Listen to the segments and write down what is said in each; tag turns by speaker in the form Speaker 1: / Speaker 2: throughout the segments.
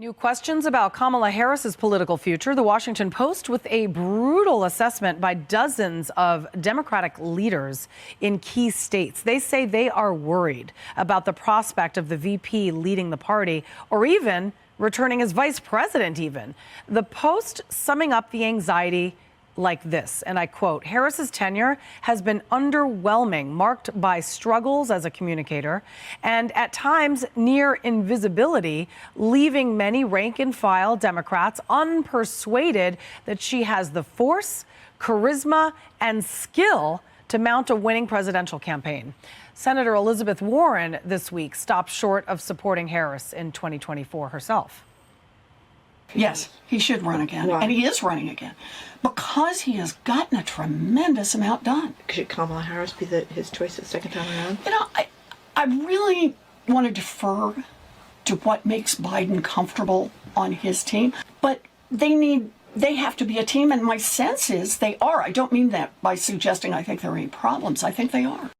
Speaker 1: New questions about Kamala Harris's political future. The Washington Post with a brutal assessment by dozens of Democratic leaders in key states. They say they are worried about the prospect of the VP leading the party or even returning as vice president even. The Post summing up the anxiety like this, and I quote, Harris's tenure has been underwhelming, marked by struggles as a communicator and at times near invisibility, leaving many rank-and-file Democrats unpersuaded that she has the force, charisma, and skill to mount a winning presidential campaign. Senator Elizabeth Warren this week stopped short of supporting Harris in 2024 herself.
Speaker 2: Yes, he should run again, and he is running again, because he has gotten a tremendous amount done.
Speaker 3: Should Kamala Harris be his choice the second time around?
Speaker 2: You know, I really want to defer to what makes Biden comfortable on his team, but they have to be a team, and my sense is they are. I don't mean that by suggesting I think there are any problems. I think they are.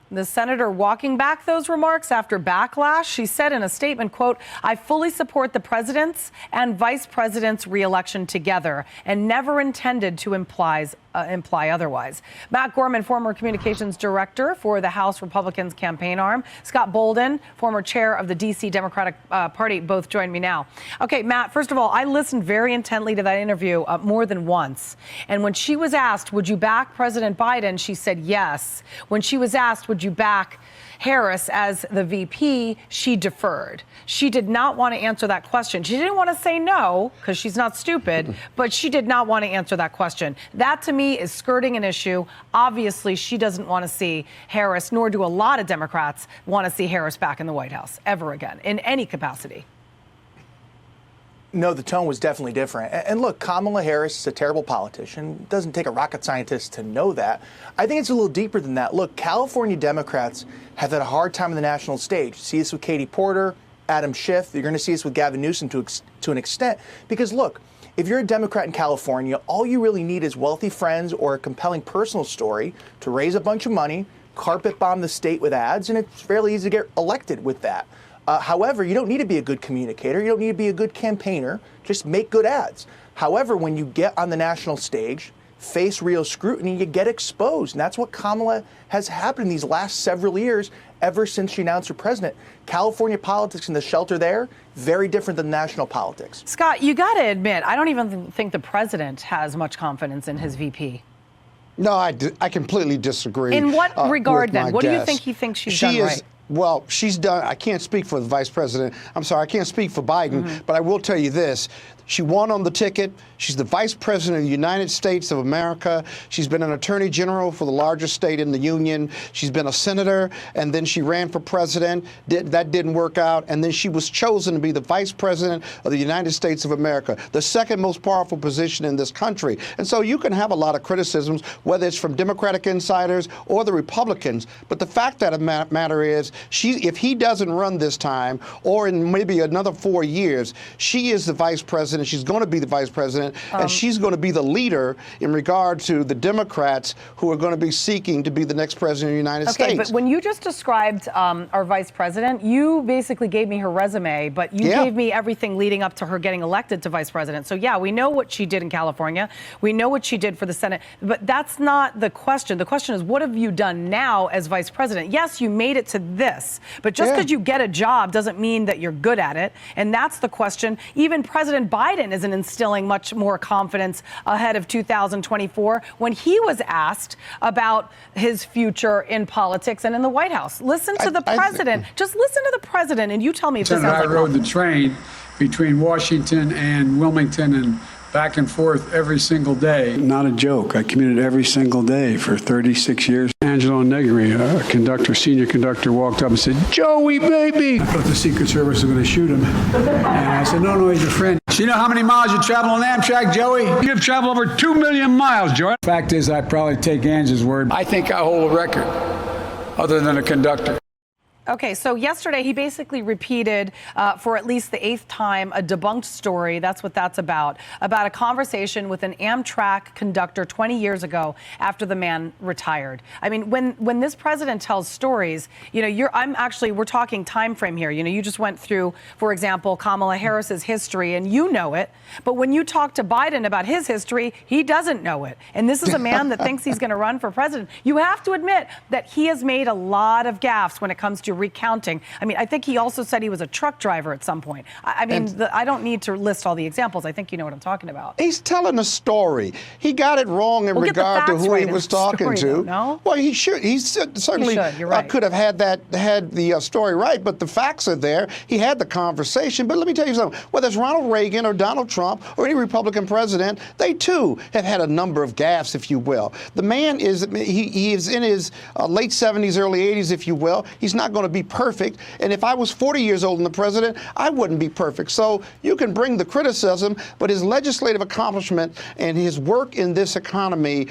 Speaker 1: The senator walking back those remarks after backlash. She said in a statement, quote, I fully support the president's and vice president's reelection together and never intended to imply otherwise. Matt Gorman, former communications director for the House Republicans campaign arm. Scott Bolden, former chair of the D.C. Democratic Party, both join me now. Okay, Matt, first of all, I listened very intently to that interview more than once. And when she was asked, would you back President Biden? She said yes. When she was asked, would you back Harris as the VP, she deferred. She did not want to answer that question. She didn't want to say no, because she's not stupid, but she did not want to answer that question. That, to me, is skirting an issue. Obviously, she doesn't want to see Harris, nor do a lot of Democrats want to see Harris back in the White House ever again, in any capacity.
Speaker 4: No, the tone was definitely different. And look, Kamala Harris is a terrible politician. It doesn't take a rocket scientist to know that. I think it's a little deeper than that. Look, California Democrats have had a hard time on the national stage. See this with Katie Porter, Adam Schiff. You're going to see this with Gavin Newsom to an extent. Because look, if you're a Democrat in California, all you really need is wealthy friends or a compelling personal story to raise a bunch of money, carpet bomb the state with ads, and it's fairly easy to get elected with that. However, you don't need to be a good communicator. You don't need to be a good campaigner. Just make good ads. However, when you get on the national stage, face real scrutiny, you get exposed. And that's what Kamala has happened in these last several years, ever since she announced her president. California politics and the shelter there, very different than national politics.
Speaker 1: Scott, you got to admit, I don't even think the president has much confidence in his VP.
Speaker 5: No, I completely disagree.
Speaker 1: In what regard, then? What do you think he thinks she's done right?
Speaker 5: Well, she's done. I can't speak for the vice president. I'm sorry, I can't speak for Biden, but I will tell you this. She won on the ticket. She's the vice president of the United States of America. She's been an attorney general for the largest state in the union. She's been a senator, and then she ran for president. That didn't work out. And then she was chosen to be the vice president of the United States of America, the second most powerful position in this country. And so you can have a lot of criticisms, whether it's from Democratic insiders or the Republicans. But the fact of the matter is, if he doesn't run this time, or in maybe another 4 years, she is the vice president. She's going to be the vice president, and she's going to be the leader in regard to the Democrats who are going to be seeking to be the next president of the United States.
Speaker 1: Okay, but when you just described our vice president, you basically gave me her resume, but you gave me everything leading up to her getting elected to vice president. So, yeah, we know what she did in California. We know what she did for the Senate. But that's not the question. The question is, what have you done now as vice president? Yes, you made it to this, but just because you get a job doesn't mean that you're good at it. And that's the question. Even President Biden isn't instilling much more confidence ahead of 2024 when he was asked about his future in politics and in the White House. Listen to the president. Just listen to the president, and you tell me if this sounds like
Speaker 6: I rode the train between Washington and Wilmington and back and forth every single day. Not a joke. I commuted every single day for 36 years. Angelo Negri, a senior conductor, walked up and said, "Joey, baby!" I thought the Secret Service was going to shoot him. And I said, no, he's a friend. So you know how many miles you travel on Amtrak, Joey? You've traveled over 2 million miles, Joey. Fact is, I'd probably take Angie's word. I think I hold a record, other than a conductor.
Speaker 1: Okay, so yesterday he basically repeated for at least the 8th time a debunked story. That's what that's about a conversation with an Amtrak conductor 20 years ago after the man retired. I mean, when this president tells stories, you know, we're talking time frame here. You know, you just went through, for example, Kamala Harris's history, and you know it. But when you talk to Biden about his history, he doesn't know it. And this is a man that thinks he's going to run for president. You have to admit that he has made a lot of gaffes when it comes to recounting. I mean, I think he also said he was a truck driver at some point. I don't need to list all the examples. I think you know what I'm talking about.
Speaker 5: He's telling a story. He got it wrong in regard to who he was talking to.
Speaker 1: No?
Speaker 5: Well, he should. He certainly
Speaker 1: You're right.
Speaker 5: could have had the story right, but the facts are there. He had the conversation. But let me tell you something. Whether it's Ronald Reagan or Donald Trump or any Republican president, they too have had a number of gaffes, if you will. The man is he is in his late 70s, early 80s, if you will. He's not going to be perfect. And if I was 40 years old and the president, I wouldn't be perfect. So you can bring the criticism, but his legislative accomplishment and his work in this economy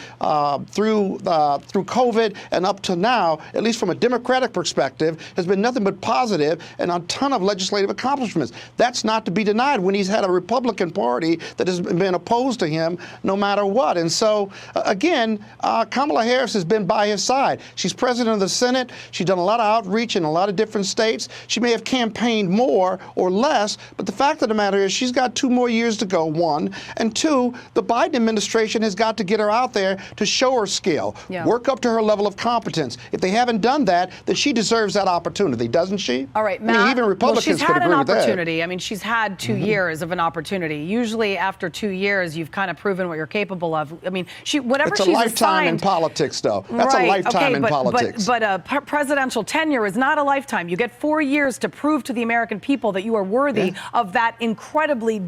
Speaker 5: through COVID and up to now, at least from a Democratic perspective, has been nothing but positive and a ton of legislative accomplishments. That's not to be denied when he's had a Republican Party that has been opposed to him no matter what. And so, again, Kamala Harris has been by his side. She's president of the Senate. She's done a lot of outreach in a lot of different states. She may have campaigned more or less, but the fact of the matter is she's got 2 more years to go, one. And two, the Biden administration has got to get her out there to show her skill, work up to her level of competence. If they haven't done that, then she deserves that opportunity, doesn't she?
Speaker 1: All right, Matt.
Speaker 5: I mean, even Republicans could agree with that.
Speaker 1: She's had an opportunity. I mean, she's had 2 years of an opportunity. Usually after 2 years, you've kind of proven what you're capable of. I mean, whatever she's assigned.
Speaker 5: It's a lifetime in politics, though. That's a lifetime in politics.
Speaker 1: But a presidential tenure is not a lifetime. You get 4 years to prove to the American people that you are worthy of that incredibly,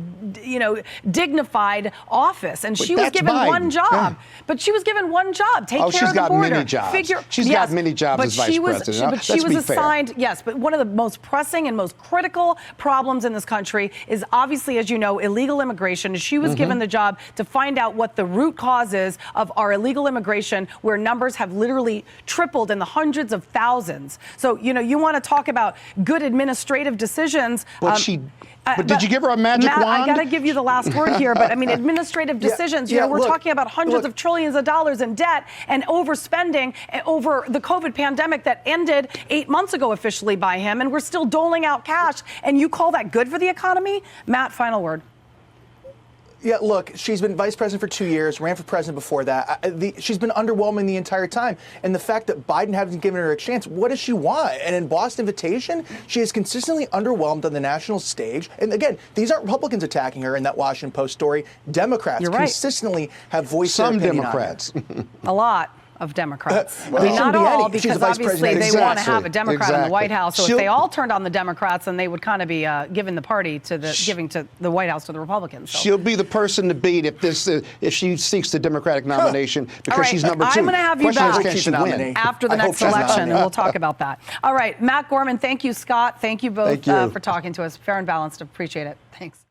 Speaker 1: dignified office. And she was given one job. Yeah. But she was given one job. Take care of the border.
Speaker 5: She's got many jobs. She's got many jobs as vice president.
Speaker 1: But she was assigned, yes, but one of the most pressing and most critical problems in this country is obviously, as you know, illegal immigration. She was given the job to find out what the root cause is of our illegal immigration, where numbers have literally tripled in the hundreds of thousands. So, you want to talk about good administrative decisions.
Speaker 5: But did you give her a magic wand?
Speaker 1: I got to give you the last word here, but I mean, administrative decisions, we're talking about hundreds of trillions of dollars in debt and overspending over the COVID pandemic that ended 8 months ago officially by him, and we're still doling out cash, and you call that good for the economy? Matt, final word.
Speaker 4: Yeah, look, she's been vice president for 2 years, ran for president before that. She's been underwhelming the entire time. And the fact that Biden hasn't given her a chance, what does she want? And in Boston Invitation, she is consistently underwhelmed on the national stage. And again, these aren't Republicans attacking her in that Washington Post story. Democrats consistently have voiced their opinion on her.
Speaker 5: Some Democrats.
Speaker 1: A lot of Democrats. I mean, not all, because obviously they want to have a Democrat in the White House. So if they all turned on the Democrats, then they would kind of be giving the party to the White House to the Republicans. So.
Speaker 5: She'll be the person to beat if she seeks the Democratic nomination because she's number 2.
Speaker 1: I'm going to have you back
Speaker 4: after
Speaker 1: the next election, and we'll talk about that. All right, Matt Gorman, thank you, Scott. Thank you both for talking to us. Fair and balanced. Appreciate it. Thanks.